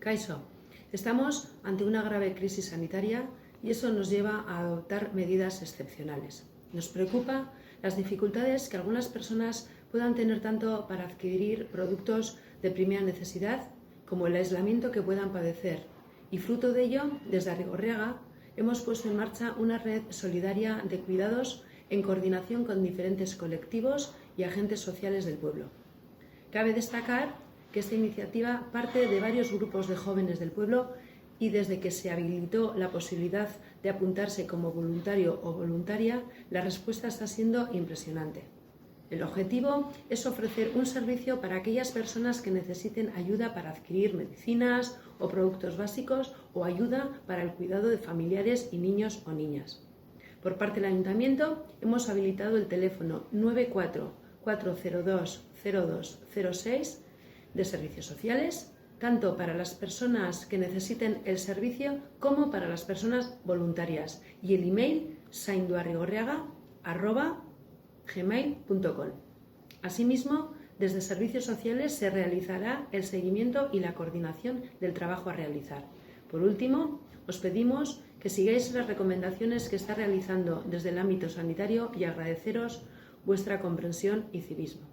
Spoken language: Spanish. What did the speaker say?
Kaixo, estamos ante una grave crisis sanitaria y eso nos lleva a adoptar medidas excepcionales. Nos preocupa las dificultades que algunas personas puedan tener tanto para adquirir productos de primera necesidad como el aislamiento que puedan padecer. Y fruto de ello, desde Arrigorriaga hemos puesto en marcha una red solidaria de cuidados en coordinación con diferentes colectivos y agentes sociales del pueblo. Cabe destacar que esta iniciativa parte de varios grupos de jóvenes del pueblo y desde que se habilitó la posibilidad de apuntarse como voluntario o voluntaria, la respuesta está siendo impresionante. El objetivo es ofrecer un servicio para aquellas personas que necesiten ayuda para adquirir medicinas o productos básicos o ayuda para el cuidado de familiares y niños o niñas. Por parte del Ayuntamiento hemos habilitado el teléfono 94-402-0206 de servicios sociales, tanto para las personas que necesiten el servicio como para las personas voluntarias, y el email sainduarrigorriaga@gmail.com. Asimismo, desde servicios sociales se realizará el seguimiento y la coordinación del trabajo a realizar. Por último, os pedimos que sigáis las recomendaciones que está realizando desde el ámbito sanitario y agradeceros vuestra comprensión y civismo.